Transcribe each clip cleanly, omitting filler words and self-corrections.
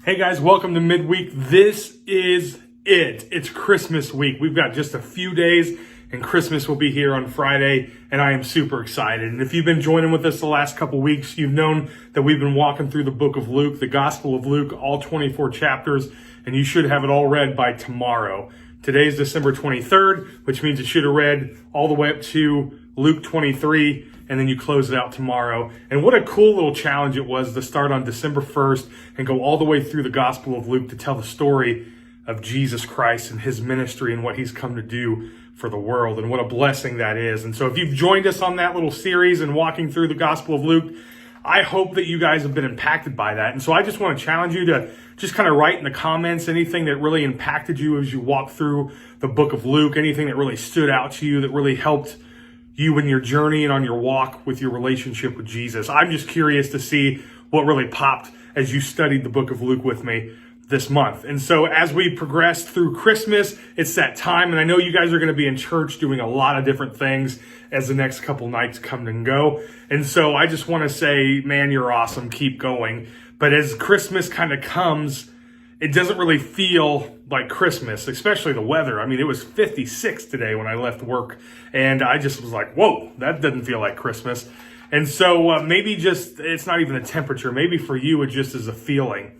Hey guys, welcome to Midweek. This is it. It's Christmas week. We've got just a few days and Christmas will be here on Friday, and I am super excited. And if you've been joining with us the last couple weeks, you've known that we've been walking through the book of Luke, the Gospel of Luke, all 24 chapters, and you should have it all read by tomorrow. Today's December 23rd, which means you should have read all the way up to Luke 23, and then you close it out tomorrow. And what a cool little challenge it was to start on December 1st and go all the way through the Gospel of Luke to tell the story of Jesus Christ and his ministry and what he's come to do for the world. And what a blessing that is. And so if you've joined us on that little series and walking through the Gospel of Luke, I hope that you guys have been impacted by that. And so I just want to challenge you to just kind of write in the comments anything that really impacted you as you walk through the book of Luke, anything that really stood out to you, that really helped you in your journey and on your walk with your relationship with Jesus. I'm just curious to see what really popped as you studied the book of Luke with me this month. And so as we progress through Christmas, it's that time. And I know you guys are going to be in church doing a lot of different things as the next couple nights come and go. And so I just want to say, man, you're awesome. Keep going. But as Christmas kind of comes, it doesn't really feel like Christmas, especially the weather. I mean, it was 56 today when I left work, and I just was like, whoa, that doesn't feel like Christmas. And so maybe just, it's not even a temperature. Maybe for you, it just is a feeling.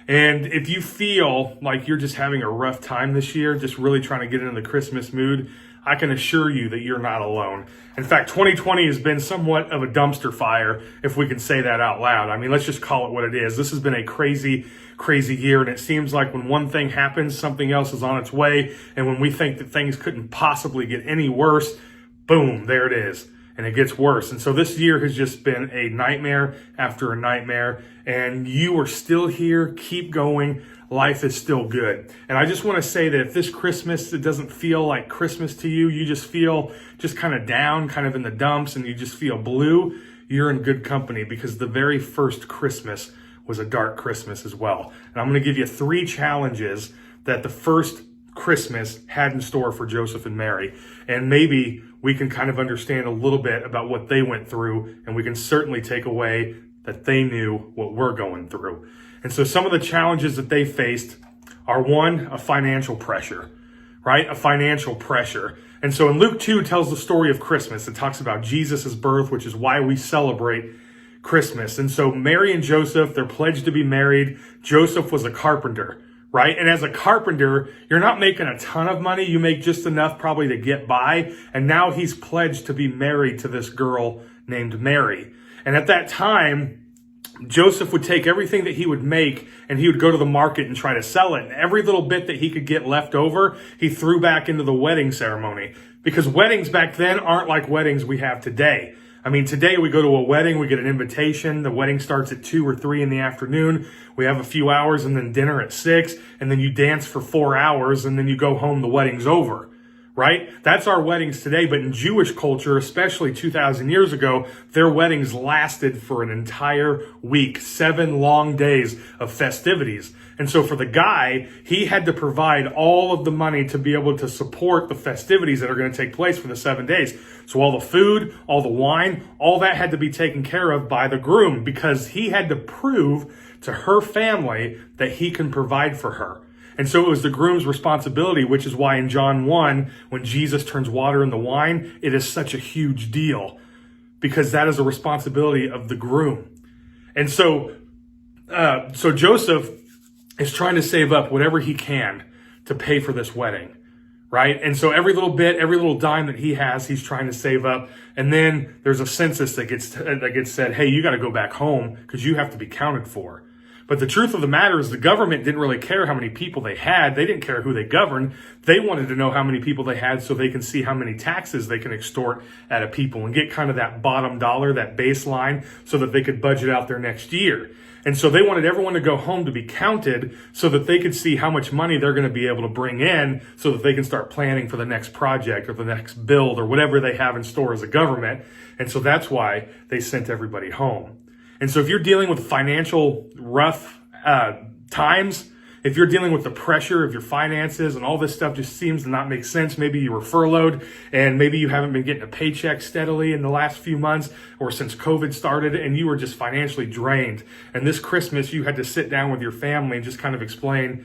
And if you feel like you're just having a rough time this year, just really trying to get into the Christmas mood, I can assure you that you're not alone. In fact, 2020 has been somewhat of a dumpster fire, if we can say that out loud. I mean, let's just call it what it is. This has been a crazy year, and it seems like when one thing happens, something else is on its way. And when we think that things couldn't possibly get any worse, boom, there it is. And it gets worse. And so this year has just been a nightmare after a nightmare. And you are still here. Keep going. Life is still good. And I just want to say that if this Christmas, it doesn't feel like Christmas to you, you just feel just kind of down, kind of in the dumps, and you just feel blue, you're in good company, because the very first Christmas was a dark Christmas as well. And I'm going to give you 3 challenges that the first Christmas had in store for Joseph and Mary. And maybe we can kind of understand a little bit about what they went through, and we can certainly take away that they knew what we're going through. And so some of the challenges that they faced are, 1, a financial pressure, right? A financial pressure. And so in Luke 2, it tells the story of Christmas. It talks about Jesus' birth, which is why we celebrate Christmas. And so Mary and Joseph, they're pledged to be married. Joseph was a carpenter, right? And as a carpenter, you're not making a ton of money. You make just enough probably to get by. And now he's pledged to be married to this girl named Mary. And at that time, Joseph would take everything that he would make and he would go to the market and try to sell it. And every little bit that he could get left over, he threw back into the wedding ceremony. Because weddings back then aren't like weddings we have today. I mean, today we go to a wedding, we get an invitation. The wedding starts at 2 or 3 in the afternoon. We have a few hours and then dinner at 6. And then you dance for 4 hours and then you go home, the wedding's over. Right? That's our weddings today. But in Jewish culture, especially 2,000 years ago, their weddings lasted for an entire week, 7 long days of festivities. And so for the guy, he had to provide all of the money to be able to support the festivities that are going to take place for the 7 days. So all the food, all the wine, all that had to be taken care of by the groom, because he had to prove to her family that he can provide for her. And so it was the groom's responsibility, which is why in John 1, when Jesus turns water into wine, it is such a huge deal, because that is a responsibility of the groom. And so Joseph is trying to save up whatever he can to pay for this wedding, right? And so every little bit, every little dime that he has, he's trying to save up. And then there's a census that gets said, hey, you got to go back home because you have to be counted for. But the truth of the matter is the government didn't really care how many people they had. They didn't care who they governed. They wanted to know how many people they had so they can see how many taxes they can extort out of people and get kind of that bottom dollar, that baseline, so that they could budget out their next year. And so they wanted everyone to go home to be counted so that they could see how much money they're going to be able to bring in so that they can start planning for the next project or the next build or whatever they have in store as a government. And so that's why they sent everybody home. And so if you're dealing with financial rough times, If you're dealing with the pressure of your finances and all this stuff just seems to not make sense, maybe you were furloughed and maybe you haven't been getting a paycheck steadily in the last few months or since COVID started and you were just financially drained. And this Christmas, you had to sit down with your family and just kind of explain,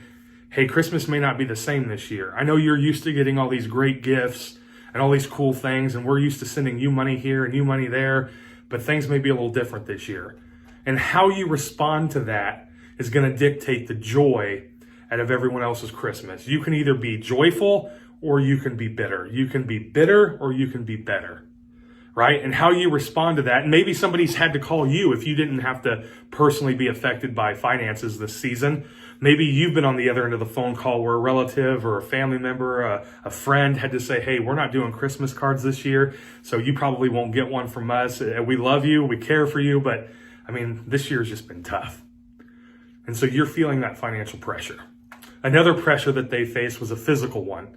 hey, Christmas may not be the same this year. I know you're used to getting all these great gifts and all these cool things, and we're used to sending you money here and you money there, but things may be a little different this year. And how you respond to that is going to dictate the joy out of everyone else's Christmas. You can either be joyful or you can be bitter. You can be bitter or you can be better, right? And how you respond to that. And maybe somebody's had to call you if you didn't have to personally be affected by finances this season. Maybe you've been on the other end of the phone call where a relative or a family member, a friend had to say, hey, we're not doing Christmas cards this year, so you probably won't get one from us. We love you, we care for you, but I mean, this year's just been tough. And so you're feeling that financial pressure. Another pressure that they faced was a physical one,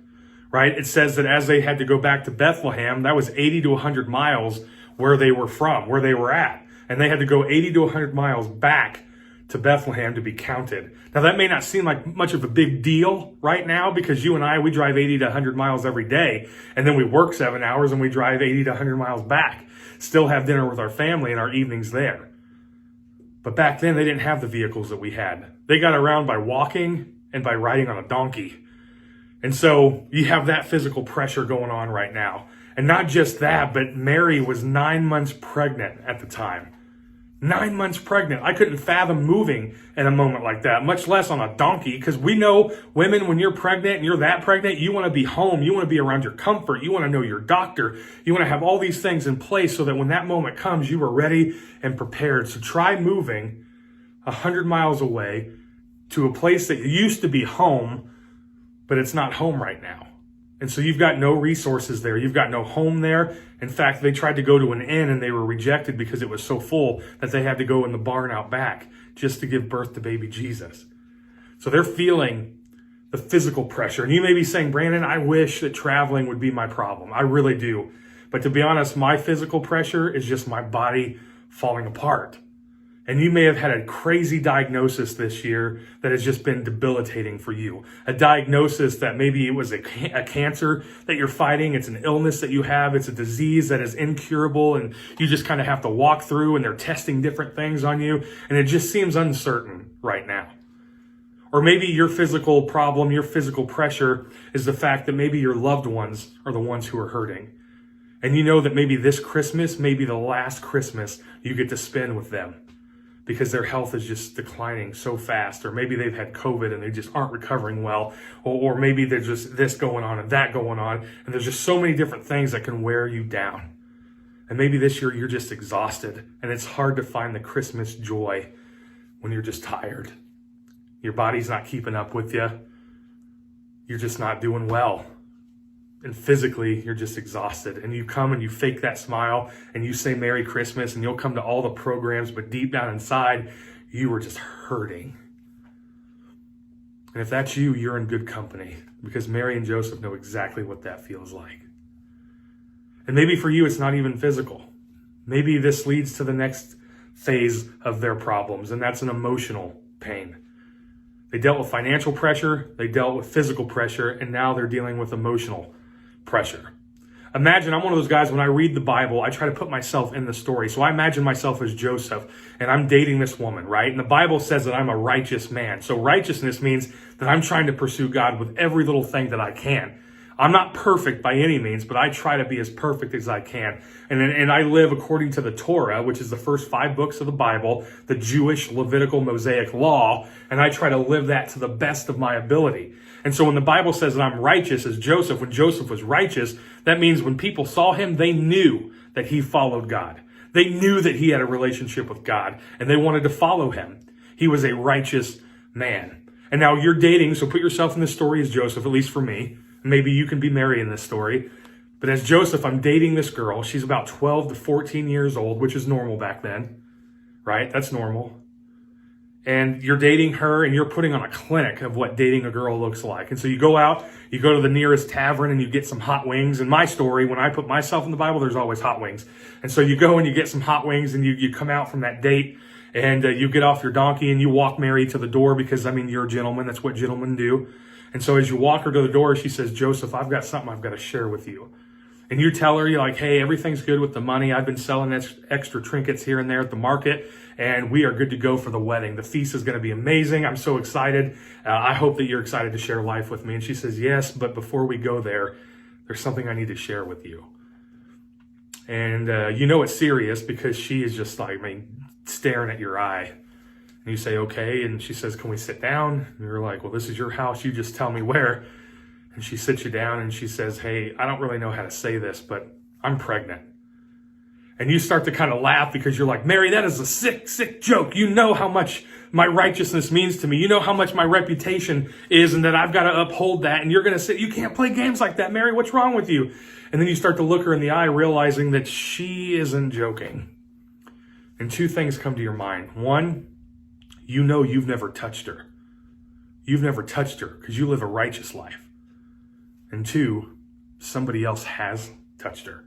right? It says that as they had to go back to Bethlehem, that was 80 to 100 miles where they were from, where they were at. And they had to go 80 to 100 miles back to Bethlehem to be counted. Now, that may not seem like much of a big deal right now because you and I, we drive 80 to 100 miles every day. And then we work 7 hours and we drive 80 to 100 miles back. Still have dinner with our family and our evenings there. But back then, they didn't have the vehicles that we had. They got around by walking and by riding on a donkey. And so you have that physical pressure going on right now. And not just that, but Mary was 9 months pregnant at the time. 9 months pregnant. I couldn't fathom moving in a moment like that, much less on a donkey, because we know women, when you're pregnant and you're that pregnant, you want to be home. You want to be around your comfort. You want to know your doctor. You want to have all these things in place so that when that moment comes, you are ready and prepared. So try moving 100 miles away to a place that used to be home, but it's not home right now. And so you've got no resources there. You've got no home there. In fact, they tried to go to an inn and they were rejected because it was so full that they had to go in the barn out back just to give birth to baby Jesus. So they're feeling the physical pressure. And you may be saying, Brandon, I wish that traveling would be my problem. I really do. But to be honest, my physical pressure is just my body falling apart. And you may have had a crazy diagnosis this year that has just been debilitating for you. A diagnosis that maybe it was a cancer that you're fighting. It's an illness that you have. It's a disease that is incurable and you just kind of have to walk through and they're testing different things on you. And it just seems uncertain right now. Or maybe your physical problem, your physical pressure is the fact that maybe your loved ones are the ones who are hurting. And you know that maybe this Christmas may be the last Christmas you get to spend with them, because their health is just declining so fast, or maybe they've had COVID and they just aren't recovering well, or maybe there's just this going on and that going on, and there's just so many different things that can wear you down. And maybe this year you're just exhausted, and it's hard to find the Christmas joy when you're just tired. Your body's not keeping up with you. You're just not doing well. And physically, you're just exhausted. And you come and you fake that smile and you say Merry Christmas and you'll come to all the programs, but deep down inside, you were just hurting. And if that's you, you're in good company, because Mary and Joseph know exactly what that feels like. And maybe for you, it's not even physical. Maybe this leads to the next phase of their problems, and that's an emotional pain. They dealt with financial pressure, they dealt with physical pressure, and now they're dealing with emotional pressure. Imagine, I'm one of those guys, when I read the Bible, I try to put myself in the story. So I imagine myself as Joseph, and I'm dating this woman, right? And the Bible says that I'm a righteous man. So righteousness means that I'm trying to pursue God with every little thing that I can. I'm not perfect by any means, but I try to be as perfect as I can. And I live according to the Torah, which is the first 5 books of the Bible, the Jewish Levitical Mosaic law, and I try to live that to the best of my ability. And so when the Bible says that I'm righteous as Joseph, when Joseph was righteous, that means when people saw him, they knew that he followed God. They knew that he had a relationship with God, and they wanted to follow him. He was a righteous man. And now you're dating, so put yourself in the story as Joseph, at least for me. Maybe you can be Mary in this story. But as Joseph, I'm dating this girl. She's about 12 to 14 years old, which is normal back then, right? That's normal. And you're dating her and you're putting on a clinic of what dating a girl looks like. And so you go out, you go to the nearest tavern and you get some hot wings. In my story, when I put myself in the Bible, there's always hot wings. And so you go and you get some hot wings and you come out from that date And you get off your donkey and you walk Mary to the door because, I mean, you're a gentleman. That's what gentlemen do. And so as you walk her to the door, she says, Joseph, I've got something I've got to share with you. And you tell her, you're like, hey, everything's good with the money. I've been selling extra trinkets here and there at the market, and we are good to go for the wedding. The feast is going to be amazing. I'm so excited. I hope that you're excited to share life with me. And she says, yes, but before we go there, there's something I need to share with you. And you know it's serious because she is just like, I mean, staring at your eye. And you say, okay. And she says, can we sit down? And you're like, well, this is your house. You just tell me where. And she sits you down and she says, hey, I don't really know how to say this, but I'm pregnant. And you start to kind of laugh because you're like, Mary, that is a sick, sick joke. You know how much my righteousness means to me. You know how much my reputation is and that I've got to uphold that. And you're going to say, you can't play games like that, Mary. What's wrong with you? And then you start to look her in the eye, realizing that she isn't joking. And two things come to your mind. One, you know you've never touched her. You've never touched her because you live a righteous life. And two, somebody else has touched her.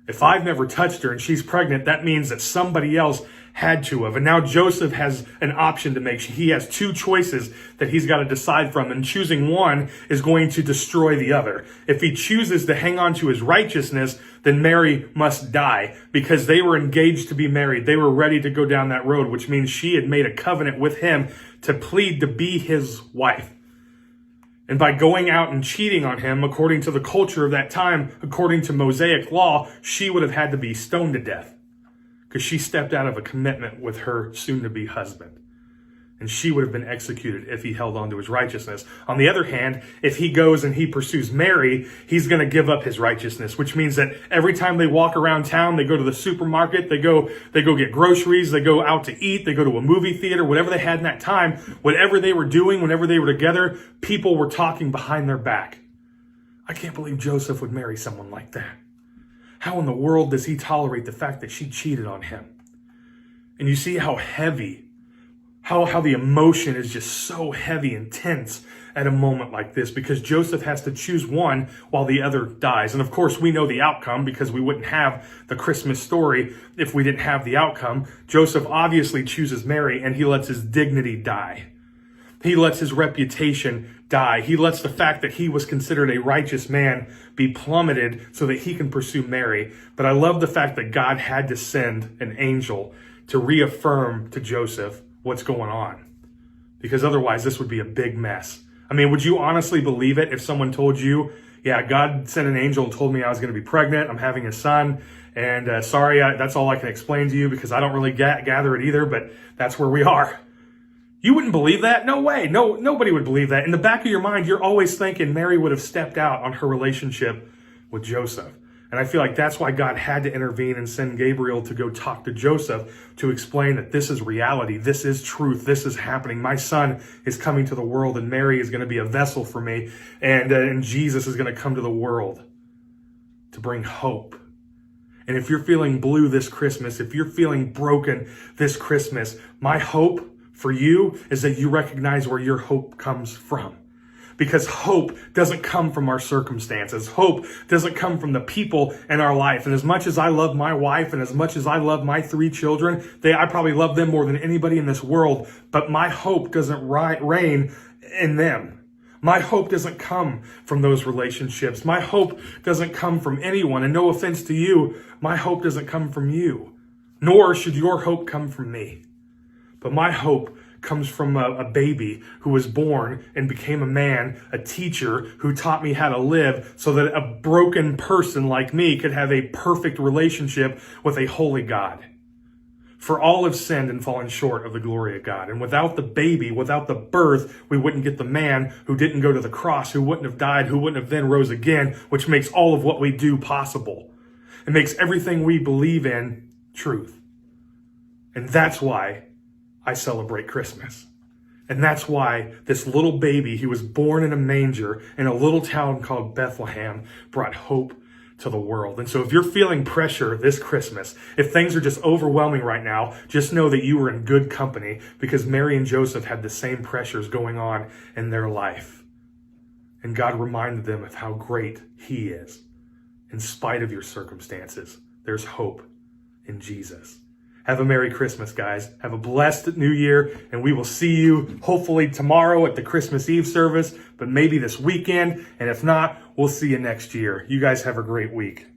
If I've never touched her and she's pregnant, that means that somebody else had to have. And now Joseph has an option to make. He has two choices that he's got to decide from. And choosing one is going to destroy the other. If he chooses to hang on to his righteousness, then Mary must die because they were engaged to be married. They were ready to go down that road, which means she had made a covenant with him to plead to be his wife. And by going out and cheating on him, according to the culture of that time, according to Mosaic law, she would have had to be stoned to death because she stepped out of a commitment with her soon-to-be husband. And she would have been executed if he held on to his righteousness. On the other hand, if he goes and he pursues Mary, he's going to give up his righteousness, which means that every time they walk around town, they go to the supermarket, they go get groceries, they go out to eat, they go to a movie theater, whatever they had in that time, whatever they were doing, whenever they were together, people were talking behind their back. I can't believe Joseph would marry someone like that. How in the world does he tolerate the fact that she cheated on him? And you see how heavy, how the emotion is just so heavy and tense at a moment like this because Joseph has to choose one while the other dies. And of course, we know the outcome because we wouldn't have the Christmas story if we didn't have the outcome. Joseph obviously chooses Mary and he lets his dignity die. He lets his reputation die. He lets the fact that he was considered a righteous man be plummeted so that he can pursue Mary. But I love the fact that God had to send an angel to reaffirm to Joseph what's going on, because otherwise this would be a big mess. I mean, would you honestly believe it if someone told you, yeah, God sent an angel and told me I was going to be pregnant, I'm having a son, and sorry, that's all I can explain to you because I don't really gather it either, but that's where we are. You wouldn't believe that? No way. No, nobody would believe that. In the back of your mind, you're always thinking Mary would have stepped out on her relationship with Joseph. And I feel like that's why God had to intervene and send Gabriel to go talk to Joseph to explain that this is reality. This is truth. This is happening. My son is coming to the world and Mary is going to be a vessel for me. And Jesus is going to come to the world to bring hope. And if you're feeling blue this Christmas, if you're feeling broken this Christmas, my hope for you is that you recognize where your hope comes from. Because hope doesn't come from our circumstances. Hope doesn't come from the people in our life. And as much as I love my wife and as much as I love my 3 children, I probably love them more than anybody in this world. But my hope doesn't reign in them. My hope doesn't come from those relationships. My hope doesn't come from anyone. And no offense to you, my hope doesn't come from you. Nor should your hope come from me. But my hope comes from a baby who was born and became a man, a teacher who taught me how to live so that a broken person like me could have a perfect relationship with a holy God. For all have sinned and fallen short of the glory of God. And without the baby, without the birth, we wouldn't get the man who didn't go to the cross, who wouldn't have died, who wouldn't have then rose again, which makes all of what we do possible. It makes everything we believe in truth. And that's why I celebrate Christmas. And that's why this little baby, he was born in a manger in a little town called Bethlehem, brought hope to the world. And so if you're feeling pressure this Christmas, if things are just overwhelming right now, just know that you were in good company because Mary and Joseph had the same pressures going on in their life. And God reminded them of how great he is. In spite of your circumstances, there's hope in Jesus. Have a Merry Christmas, guys. Have a blessed New Year, and we will see you hopefully tomorrow at the Christmas Eve service, but maybe this weekend. And if not, we'll see you next year. You guys have a great week.